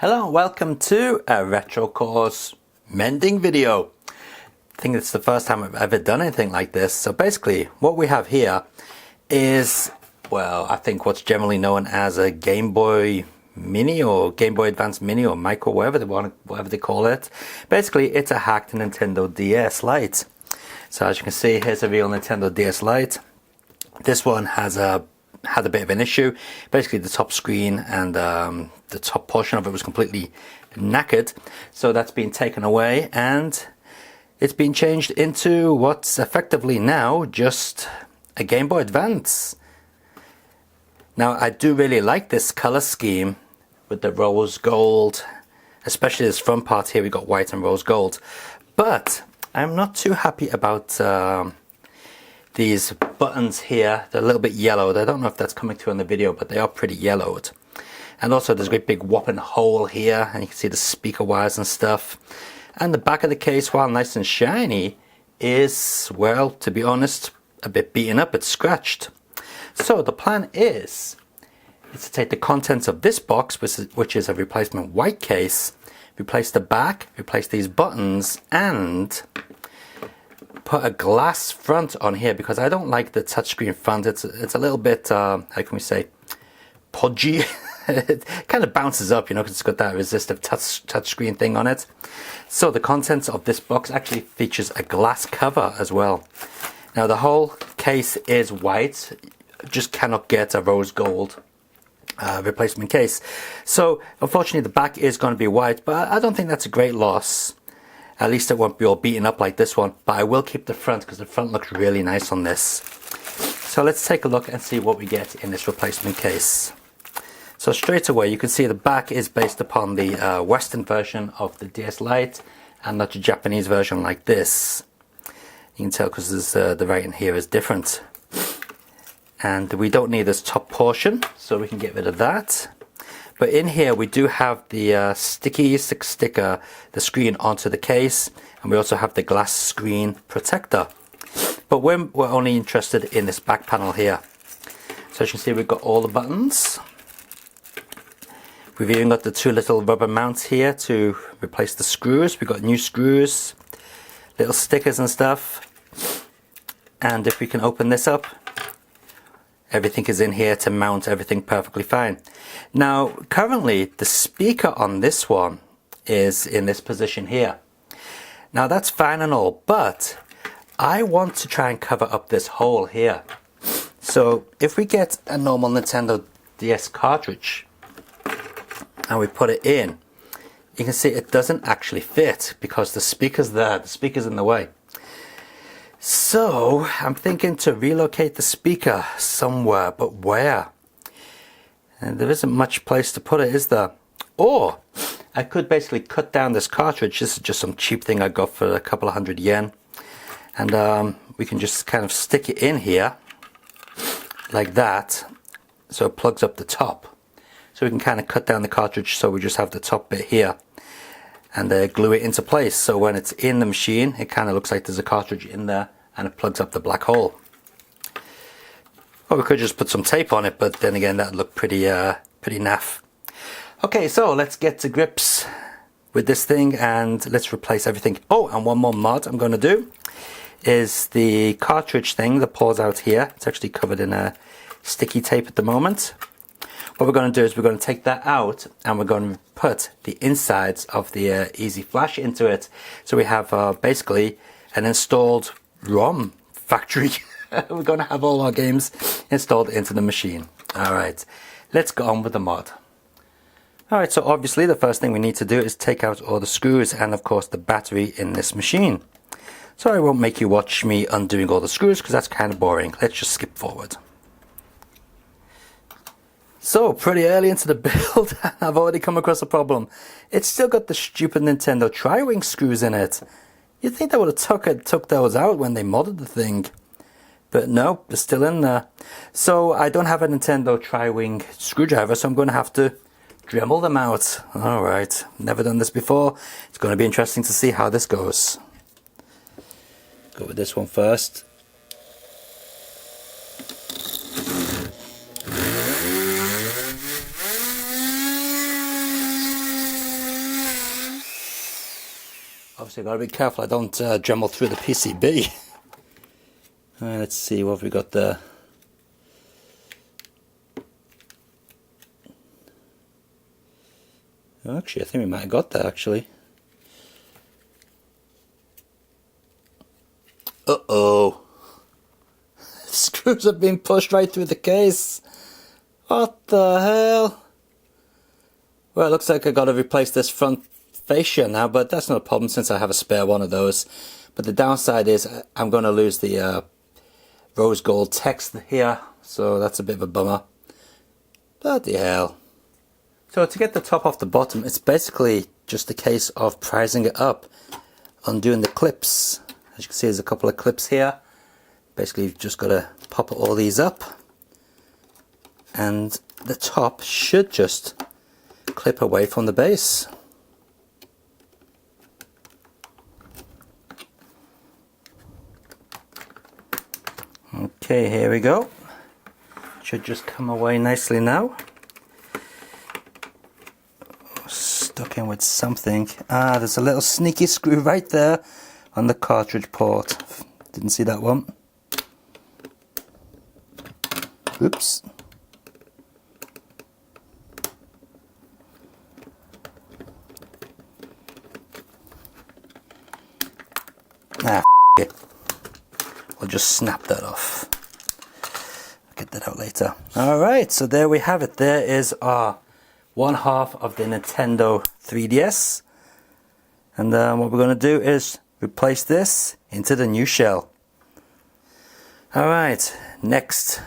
Hello and welcome to a retro course mending video. I think it's the first time I've ever done anything like this. So basically what we have here is, well, I think what's generally known as a Game Boy Mini or Game Boy Advance Mini or Micro, whatever they call it. Basically it's a hacked Nintendo DS Lite. So as you can see, here's a real Nintendo DS Lite. This one had a bit of an issue. Basically the top screen and the top portion of it was completely knackered, so that's been taken away and it's been changed into what's effectively now just a Game Boy Advance. Now I do really like this color scheme with the rose gold, especially this front part here. We got white and rose gold, but I'm not too happy about these buttons here. They're a little bit yellowed. I don't know if that's coming through on the video, but they are pretty yellowed. And also there's a great big whopping hole here, and you can see the speaker wires and stuff. And the back of the case, while nice and shiny, is, well, to be honest, a bit beaten up. It's scratched. So the plan is to take the contents of this box, which is a replacement white case, replace the back, replace these buttons, and put a glass front on here because I don't like the touchscreen front. It's a little bit, how can we say, podgy. It kind of bounces up, you know, because it's got that resistive touchscreen thing on it. So the contents of this box actually features a glass cover as well. Now the whole case is white, just cannot get a rose gold replacement case. So unfortunately the back is going to be white, but I don't think that's a great loss. At least it won't be all beaten up like this one, but I will keep the front because the front looks really nice on this. So let's take a look and see what we get in this replacement case. So straight away you can see the back is based upon the Western version of the DS Lite and not the Japanese version like this. You can tell because the writing here is different. And we don't need this top portion, so we can get rid of that. But in here we do have the sticker the screen onto the case, and we also have the glass screen protector. But we're only interested in this back panel here. So as you can see, we've got all the buttons. We've even got the two little rubber mounts here to replace the screws. We've got new screws, little stickers and stuff. And if we can open this up, everything is in here to mount everything perfectly fine. Now currently the speaker on this one is in this position here. Now that's fine and all, but I want to try and cover up this hole here. So if we get a normal Nintendo DS cartridge and we put it in, you can see it doesn't actually fit because the speaker's there, the speaker's in the way. So I'm thinking to relocate the speaker somewhere, but where? And there isn't much place to put it, is there? Or I could basically cut down this cartridge. This is just some cheap thing I got for a couple of $100 and we can just kind of stick it in here like that, so it plugs up the top. So we can kind of cut down the cartridge so we just have the top bit here and glue it into place, so when it's in the machine it kind of looks like there's a cartridge in there and it plugs up the black hole. Or we could just put some tape on it, but then again that'd look pretty naff. Okay, so let's get to grips with this thing and let's replace everything. Oh, and one more mod I'm going to do is the cartridge thing that pulls out here. It's actually covered in a sticky tape at the moment. What we're going to do is we're going to take that out and we're going to put the insides of the Easy Flash into it. So we have basically an installed ROM factory. We're going to have all our games installed into the machine. Alright, let's go on with the mod. Alright, so obviously the first thing we need to do is take out all the screws and of course the battery in this machine. So I won't make you watch me undoing all the screws because that's kind of boring. Let's just skip forward. So, pretty early into the build, I've already come across a problem. It's still got the stupid Nintendo Tri-Wing screws in it. You'd think they would have took those out when they modded the thing. But no, they're still in there. So, I don't have a Nintendo Tri-Wing screwdriver, so I'm going to have to Dremel them out. Alright, never done this before. It's going to be interesting to see how this goes. Go with this one first. obviously I've got to be careful I don't Dremel through the PCB. Let's see what we got there. Actually, I think we might have got that actually. Uh-oh. Screws have been pushed right through the case. What the hell? Well, it looks like I got to replace this front fascia now, but that's not a problem since I have a spare one of those. But the downside is I'm going to lose the rose gold text here, so that's a bit of a bummer. Bloody hell. So to get the top off the bottom, it's basically just a case of prising it up, undoing the clips. As you can see, there's a couple of clips here. Basically, you've just got to pop all these up, and the top should just clip away from the base. Okay, here we go. Should just come away nicely now. Stuck in with something. Ah, there's a little sneaky screw right there on the cartridge port. Didn't see that one. Oops. Ah, it. We'll just snap that off. I'll get that out later. Alright, so there we have it. There is our one half of the Nintendo 3DS. And what we're going to do is replace this into the new shell. Alright, next,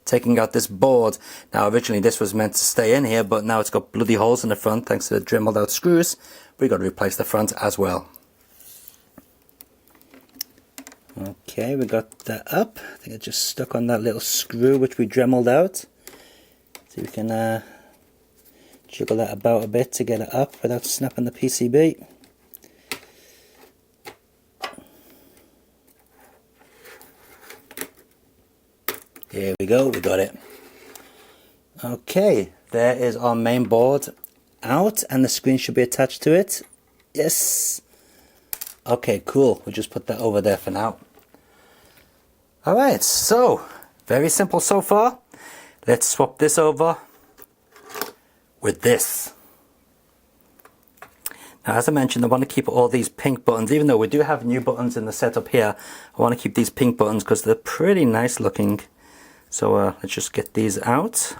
taking out this board. Now originally this was meant to stay in here, but now it's got bloody holes in the front thanks to the dremeled out screws. We've got to replace the front as well. Okay, we got that up. I think it just stuck on that little screw which we dremeled out. So we can jiggle that about a bit to get it up without snapping the PCB. Here we go, we got it. Okay, there is our main board out and the screen should be attached to it. Yes. Okay, cool. We'll just put that over there for now. Alright, so very simple so far. Let's swap this over with this. Now, as I mentioned, I want to keep all these pink buttons. Even though we do have new buttons in the setup here, I want to keep these pink buttons because they're pretty nice looking. So let's just get these out.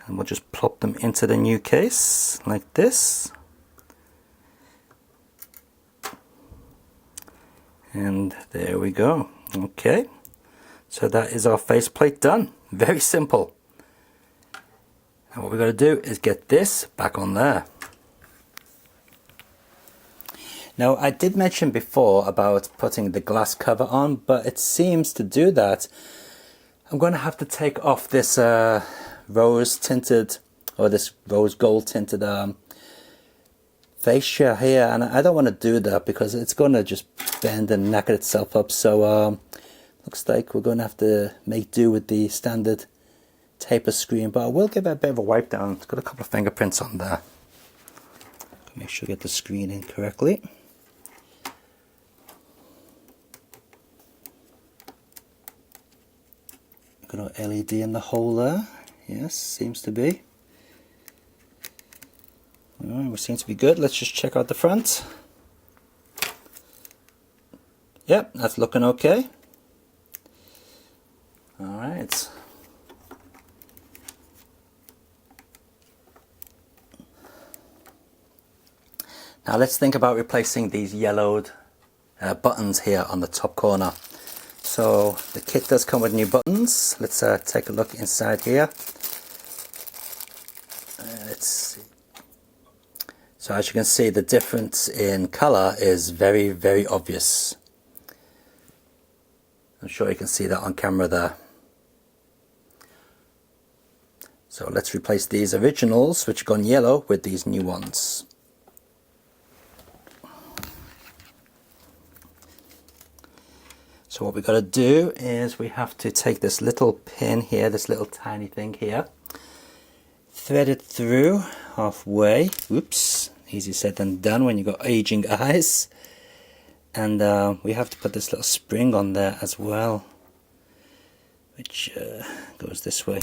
And we'll just plop them into the new case like this. And there we go. Okay, so that is our faceplate done. Very simple. And what we've got to do is get this back on there. Now, I did mention before about putting the glass cover on, but it seems to do that. I'm going to have to take off this rose tinted, or this rose gold tinted fascia here, and I don't want to do that because it's going to just bend and knacker itself up. So looks like we're going to have to make do with the standard taper screen, but I will give it a bit of a wipe down. It's got a couple of fingerprints on there. Make sure you get the screen in correctly. Got an LED in the hole there. Yes, seems to be. Alright, we seem to be good. Let's just check out the front. Yep, that's looking okay. Alright. Now let's think about replacing these yellowed buttons here on the top corner. So the kit does come with new buttons. Let's take a look inside here. Let's see. So as you can see, the difference in color is very, very obvious. I'm sure you can see that on camera there. So let's replace these originals, which have gone yellow, with these new ones. So what we've got to do is we have to take this little pin here, this little tiny thing here, thread it through halfway. Oops, Easier said than done when you've got aging eyes. And we have to put this little spring on there as well, which goes this way.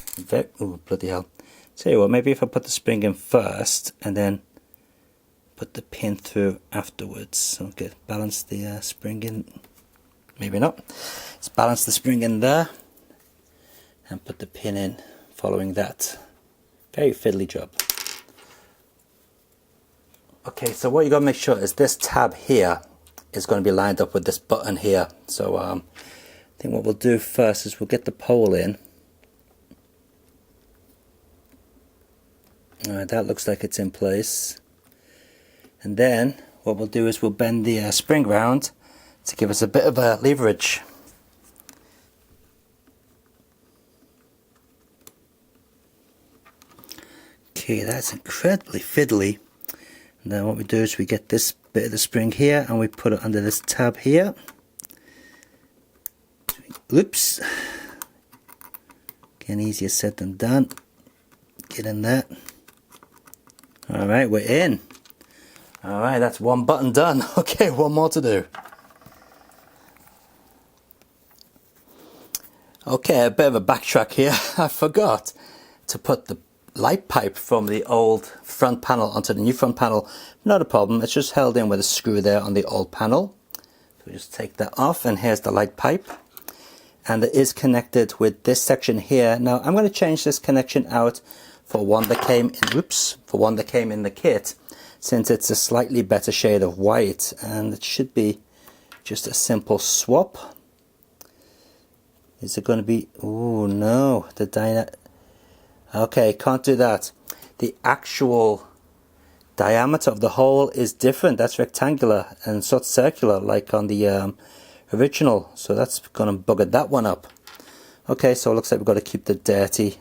Oh, bloody hell. Tell you what, maybe if I put the spring in first and then put the pin through afterwards. Okay, balance the spring in. Maybe not. Let's balance the spring in there and put the pin in following that. Very fiddly job. Okay, so what you got to make sure is this tab here is going to be lined up with this button here. So I think what we'll do first is we'll get the pole in. Alright, that looks like it's in place. And then what we'll do is we'll bend the spring round to give us a bit of a leverage. Okay, that's incredibly fiddly. And then what we do is we get this bit of the spring here and we put it under this tab here. Oops. Again, easier said than done. Get in there. Alright, we're in. Alright, that's one button done. Okay, one more to do. Okay, a bit of a backtrack here. I forgot to put the light pipe from the old front panel onto the new front panel. Not a problem, it's just held in with a screw there on the old panel. So we just take that off, and here's the light pipe. And it is connected with this section here. Now I'm going to change this connection out for one that came in the kit, since it's a slightly better shade of white, and it should be just a simple swap. Is it going to be, oh no, okay, can't do that. The actual diameter of the hole is different. That's rectangular and it's not circular like on the original, so that's going to bugger that one up. Okay, so it looks like we've got to keep the dirty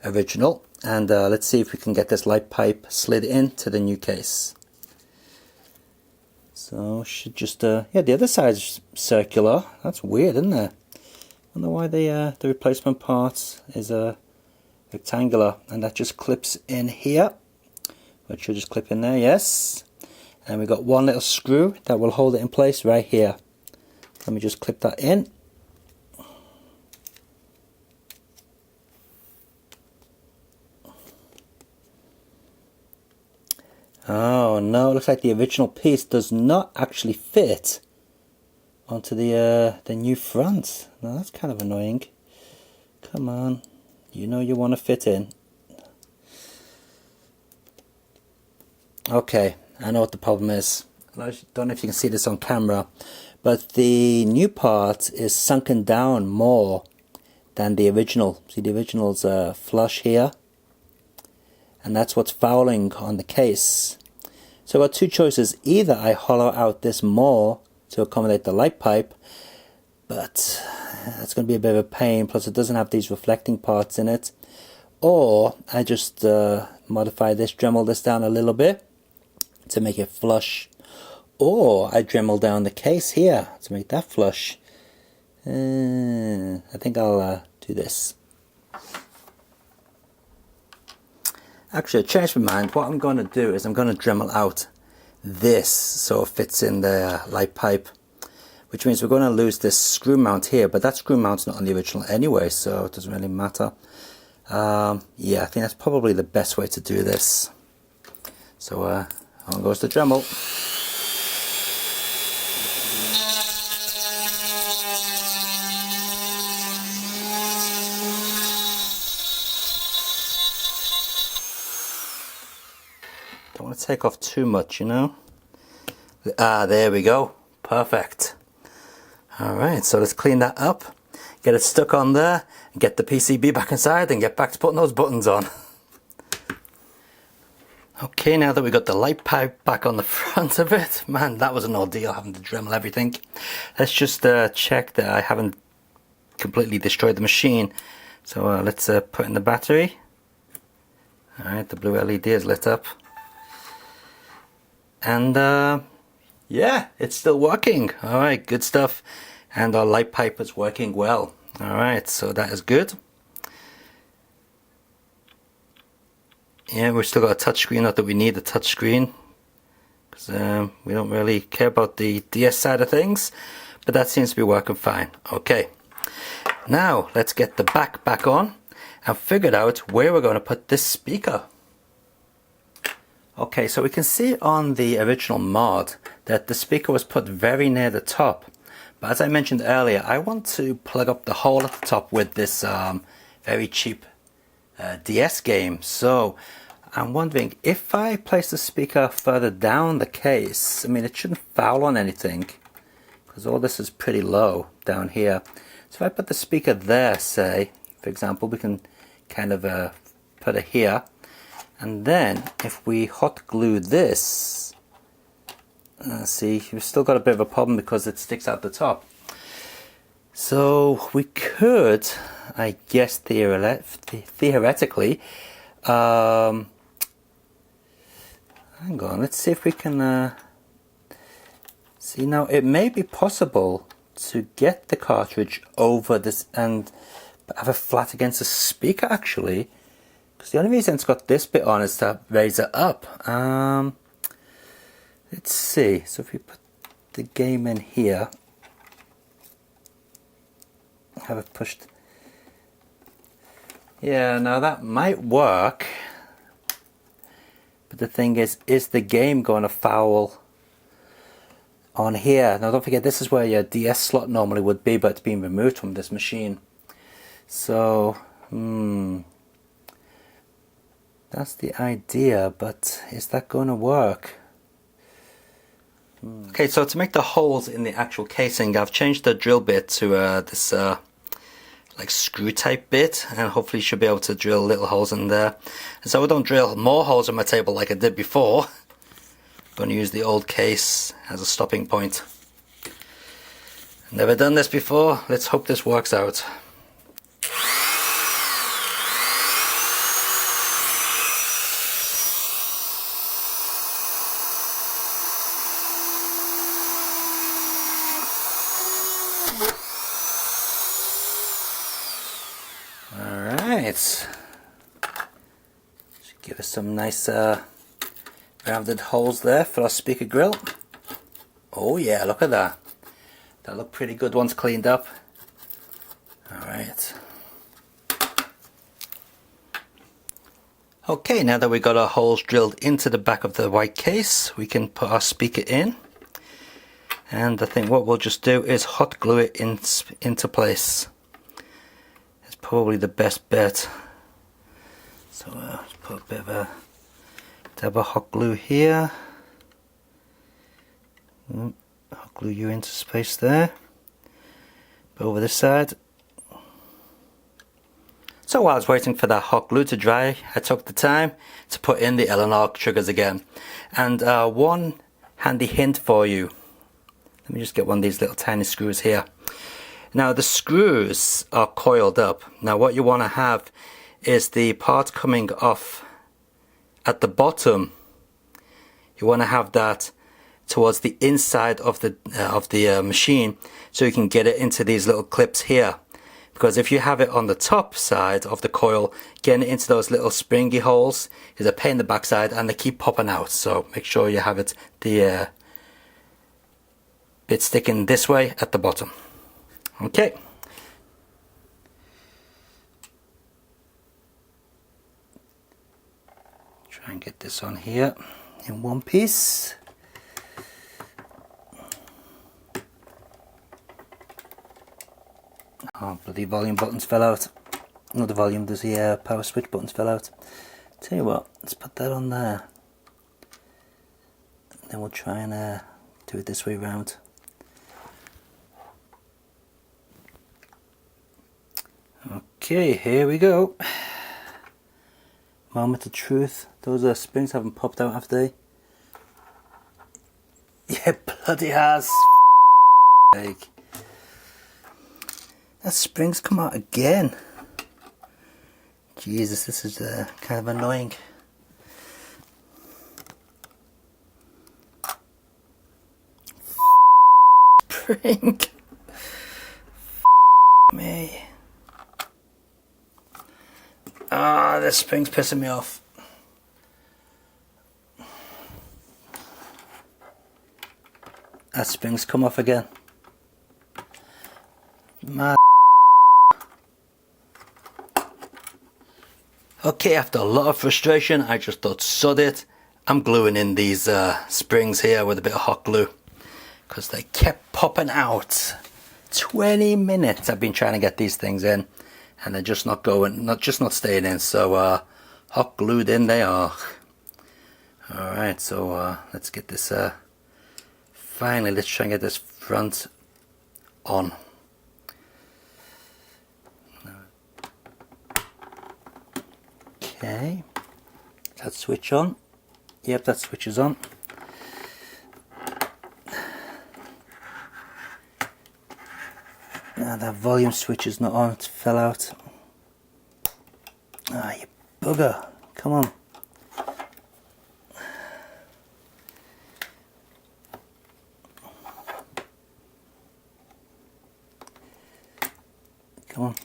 original, and let's see if we can get this light pipe slid into the new case. So should just yeah, the other side's circular. That's weird, isn't it? I don't know why the replacement part is rectangular, and that just clips in here. It should just clip in there, yes. And we've got one little screw that will hold it in place right here. Let me just clip that in. Oh no, it looks like the original piece does not actually fit onto the new front. Now that's kind of annoying. Come on, you know you want to fit in. Okay, I know what the problem is. I don't know if you can see this on camera, but the new part is sunken down more than the original. See, the original's flush here, and that's what's fouling on the case. So I've got two choices. Either I hollow out this more to accommodate the light pipe, but that's going to be a bit of a pain, plus it doesn't have these reflecting parts in it, or I just modify this, Dremel this down a little bit to make it flush, or I Dremel down the case here to make that flush. I think I'll do this. Actually, I changed my mind. What I'm going to do is I'm going to Dremel out this so it fits in the light pipe, which means we're going to lose this screw mount here, but that screw mount's not on the original anyway, so it doesn't really matter. Yeah, I think that's probably the best way to do this. So on goes the Dremel. Don't want to take off too much, you know. There we go. Perfect. Alright, so let's clean that up, get it stuck on there, and get the PCB back inside and get back to putting those buttons on. Okay, now that we got the light pipe back on the front of it, man, that was an ordeal having to Dremel everything. Let's just check that I haven't completely destroyed the machine. So let's put in the battery. Alright, the blue LED is lit up. And yeah, it's still working. Alright, good stuff. And our light pipe is working well. Alright, so that is good. Yeah, we've still got a touch screen, not that we need a touch screen, because we don't really care about the DS side of things, but that seems to be working fine. Okay, now let's get the back on and figure out where we're going to put this speaker. Okay, so we can see on the original mod that the speaker was put very near the top, but as I mentioned earlier, I want to plug up the hole at the top with this very cheap DS game. So I'm wondering if I place the speaker further down the case, I mean it shouldn't foul on anything because all this is pretty low down here. So if I put the speaker there, say, for example, we can kind of put it here, and then if we hot glue this, see, we've still got a bit of a problem because it sticks out the top. So we could, I guess theoretically, hang on, let's see if we can see. Now it may be possible to get the cartridge over this and have it flat against the speaker actually, because the only reason it's got this bit on is to raise it up. Let's see, so if we put the game in here, have it pushed, yeah, now that might work, but the thing is the game going to foul on here? Now don't forget, this is where your DS slot normally would be, but it's being removed from this machine. So that's the idea, but is that going to work? Okay, so to make the holes in the actual casing, I've changed the drill bit to this like screw type bit, and hopefully you should be able to drill little holes in there. And so I don't drill more holes on my table like I did before. I'm going to use the old case as a stopping point. Never done this before, let's hope this works out. Alright, should give us some nice rounded holes there for our speaker grill. Oh yeah, look at that. That look pretty good once cleaned up. Alright. Okay, now that we got our holes drilled into the back of the white case, we can put our speaker in. And I think what we'll just do is hot glue it into place. It's probably the best bet. So let's put a bit of a dab of hot glue here. Hot glue you into space there. Over this side. So while I was waiting for that hot glue to dry, I took the time to put in the L&R triggers again. And one handy hint for you. Let me just get one of these little tiny screws here. Now the screws are coiled up. Now what you want to have is the part coming off at the bottom. You want to have that towards the inside of the machine, so you can get it into these little clips here. Because if you have it on the top side of the coil, getting it into those little springy holes is a pain in the backside, and they keep popping out. So make sure you have it the bit sticking this way at the bottom. Okay. Try and get this on here in one piece. Oh, bloody volume buttons fell out. Not the volume, there's the power switch buttons fell out. Tell you what, let's put that on there. Then we'll try and do it this way round. Okay, here we go. Moment of truth. Those springs haven't popped out, have they? Yeah, bloody has. Like, that spring's come out again. Jesus, this is kind of annoying. Spring. Me. Ah, this spring's pissing me off. That spring's come off again. Man. Okay, after a lot of frustration, I just thought, sod it. I'm gluing in these springs here with a bit of hot glue because they kept popping out. 20 minutes I've been trying to get these things in, and they're just not going, not staying in. So hot glued in they are. All right, so let's get this. Finally, let's try and get this front on. Okay, that switch on. Yep, that switch is on. Now that volume switch is not on, it fell out. Ah, you bugger, come on. Come on.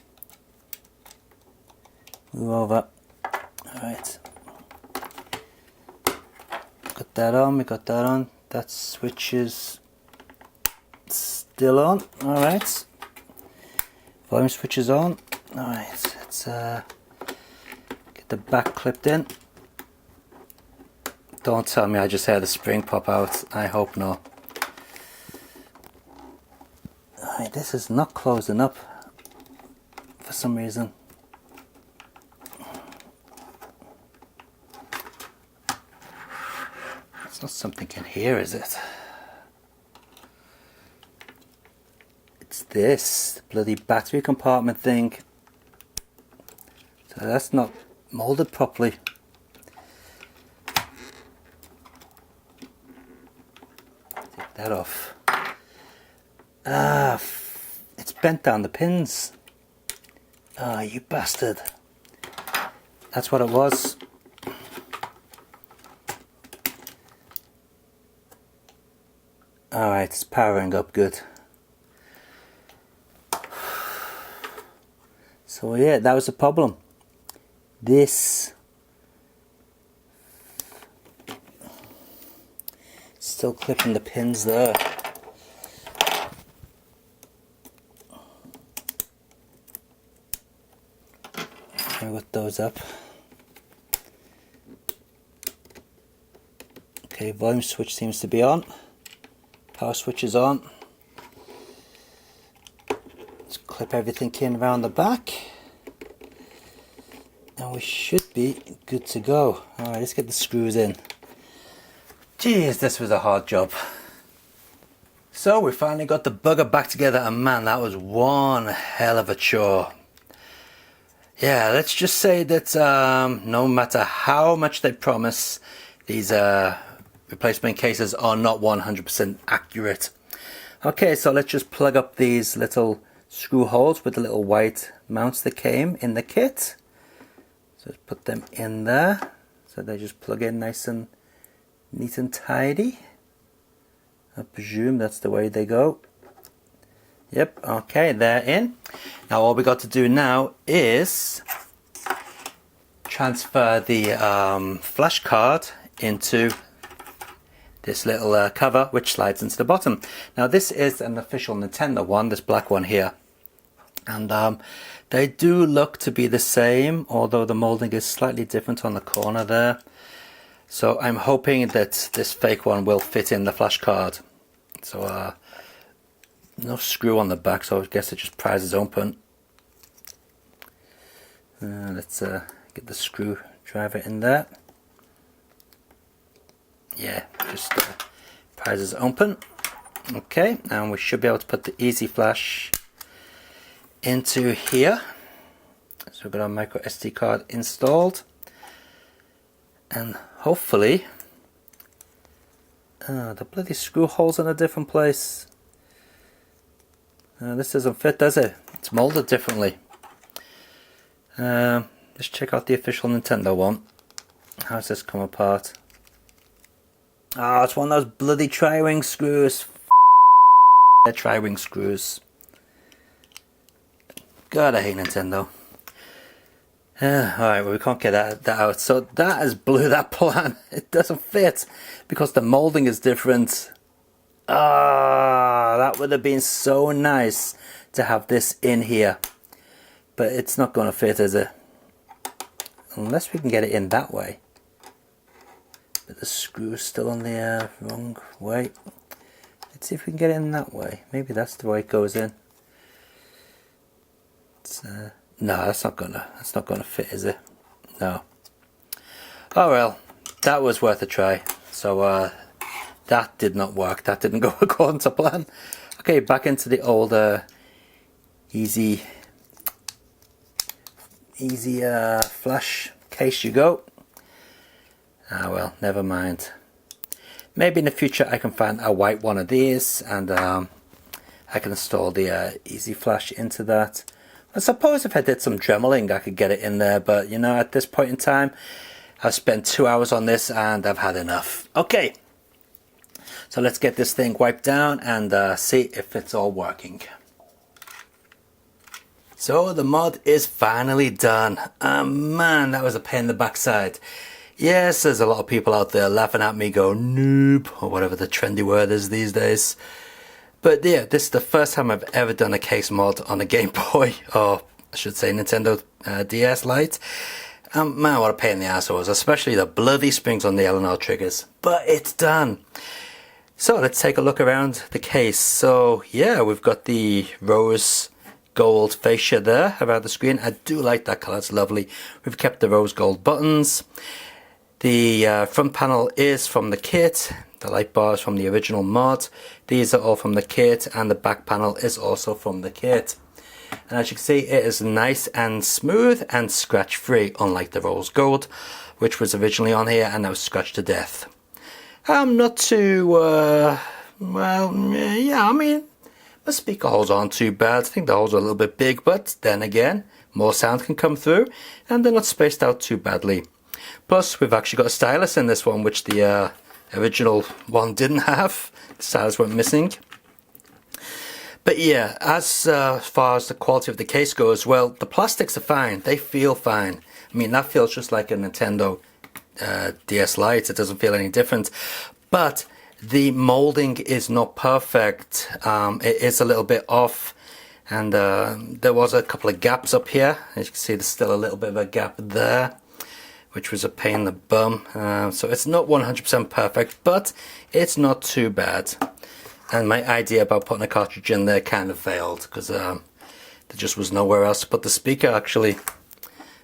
Move over. Alright. Got that on, we got that on. That switch is still on. Alright. Volume switch is on. Alright, let's get the back clipped in. Don't tell me I just heard the spring pop out. I hope not. Alright, this is not closing up for some reason. It's not something in here, is it? It's this bloody battery compartment thing. So that's not molded properly. Take that off. Ah, it's bent down the pins. Ah, you bastard. That's what it was. Alright, it's powering up good. So yeah, that was the problem. This still clipping the pins there. I got those up. Okay, volume switch seems to be on. Power switch is on. Let's clip everything in around the back. And we should be good to go. Alright, let's get the screws in. Jeez, this was a hard job. So we finally got the bugger back together, and man, that was one hell of a chore. Yeah, let's just say that no matter how much they promise, these replacement cases are not 100% accurate. Okay, so let's just plug up these little screw holes with the little white mounts that came in the kit. So let's put them in there, so they just plug in nice and neat and tidy. I presume that's the way they go. Yep, okay, they're in. Now all we got to do now is transfer the flash card into this little cover, which slides into the bottom. Now this is an official Nintendo one, this black one here. And they do look to be the same, although the molding is slightly different on the corner there. So I'm hoping that this fake one will fit in the flash card. So no screw on the back, so I guess it just prizes open. Let's get the screwdriver in there. Yeah, just prizes open. Okay, and we should be able to put the Easy Flash into here. So we've got our micro SD card installed, and hopefully the bloody screw hole's in a different place. This doesn't fit, does it? It's molded differently. Let's check out the official Nintendo one. How's this come apart? Oh, it's one of those bloody tri-wing screws. They're tri-wing screws. God, I hate Nintendo. Alright, well, we can't get that out. So that has blew that plan. It doesn't fit because the molding is different. Ah, that would have been so nice to have this in here. But it's not going to fit, is it? Unless we can get it in that way. But the screw's still on the wrong way. Let's see if we can get it in that way. Maybe that's the way it goes in. No, that's not gonna fit, is it? No. Oh well, that was worth a try. So that did not work. That didn't go according to plan. Okay, back into the old easy flash case you go. Ah well, never mind. Maybe in the future I can find a white one of these and I can install the easy flash into that. I suppose if I did some dremeling I could get it in there, but you know, at this point in time I've spent 2 hours on this and I've had enough. Okay, so let's get this thing wiped down and see if it's all working. So the mod is finally done. Man, that was a pain in the backside. Yes, there's a lot of people out there laughing at me, go noob, or whatever the trendy word is these days. But yeah, this is the first time I've ever done a case mod on a Game Boy, or I should say Nintendo DS Lite. Man, what a pain in the ass it was, especially the bloody springs on the L&R triggers. But it's done. So let's take a look around the case. So yeah, we've got the rose gold fascia there around the screen. I do like that colour, it's lovely. We've kept the rose gold buttons. The front panel is from the kit. The light bar is from the original mod. These are all from the kit, and the back panel is also from the kit. And as you can see, it is nice and smooth and scratch free, unlike the rose gold, which was originally on here and now scratched to death. Not too, well, yeah, I mean, the speaker holes aren't too bad. I think the holes are a little bit big, but then again, more sound can come through and they're not spaced out too badly. Plus, we've actually got a stylus in this one, which the original one didn't have. The stylus went missing. But yeah, as far as the quality of the case goes, well, the plastics are fine. They feel fine. I mean, that feels just like a Nintendo DS Lite. It doesn't feel any different. But the molding is not perfect. It is a little bit off. And there was a couple of gaps up here. As you can see, there's still a little bit of a gap there, which was a pain in the bum. So it's not 100% perfect, but it's not too bad. And my idea about putting a cartridge in there kind of failed, because there just was nowhere else to put the speaker, actually.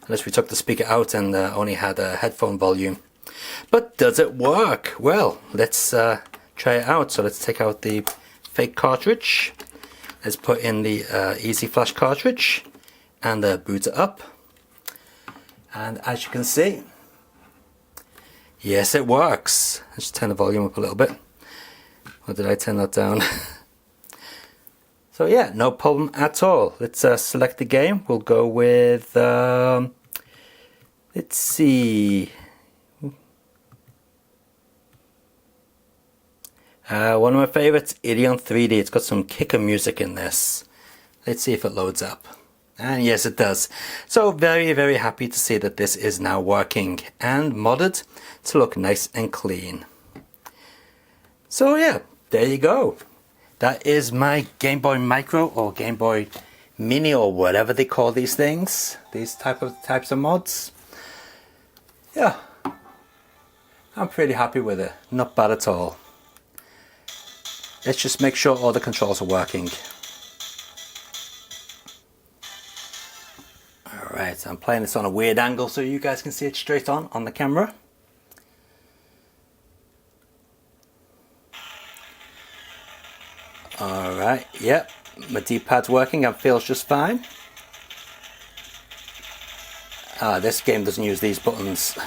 Unless we took the speaker out and only had a headphone volume. But does it work? Well, let's try it out. So let's take out the fake cartridge. Let's put in the Easy Flash cartridge and boot it up. And as you can see, yes, it works. Let's turn the volume up a little bit. Or did I turn that down? So yeah, no problem at all. Let's select the game. We'll go with, let's see. One of my favorites, Ideon 3D. It's got some kicker music in this. Let's see if it loads up. And yes, it does. So very, very happy to see that this is now working and modded to look nice and clean. So yeah, there you go. That is my Game Boy Micro or Game Boy Mini or whatever they call these things. These types of mods. Yeah, I'm pretty happy with it. Not bad at all. Let's just make sure all the controls are working. Alright, so I'm playing this on a weird angle so you guys can see it straight on the camera. Alright, yep, my D-pad's working and feels just fine. This game doesn't use these buttons.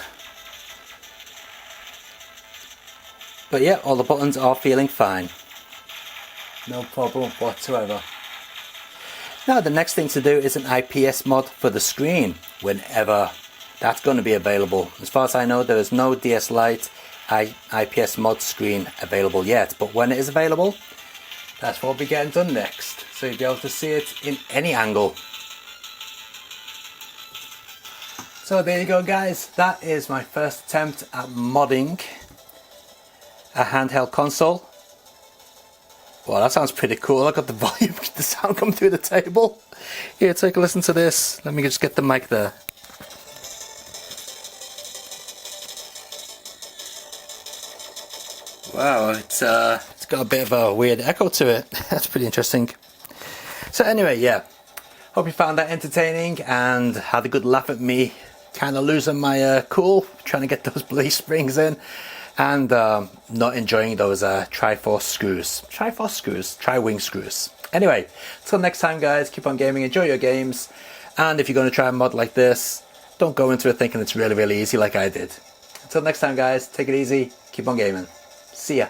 But yeah, all the buttons are feeling fine. No problem whatsoever. Now the next thing to do is an IPS mod for the screen, whenever that's going to be available. As far as I know, there is no DS Lite IPS mod screen available yet, but when it is available, that's what we'll be getting done next. So you'll be able to see it in any angle. So there you go guys, that is my first attempt at modding a handheld console. Well, that sounds pretty cool. I got the volume, the sound coming through the table. Here, take a listen to this. Let me just get the mic there. Wow, it's got a bit of a weird echo to it. That's pretty interesting. So anyway, yeah. Hope you found that entertaining and had a good laugh at me kind of losing my cool, trying to get those bloody springs in, and not enjoying those Tri-Wing screws. Anyway, till next time guys, keep on gaming, enjoy your games, and if you're going to try a mod like this, don't go into it thinking it's really, really easy like I did. Until next time guys, take it easy, keep on gaming. See ya.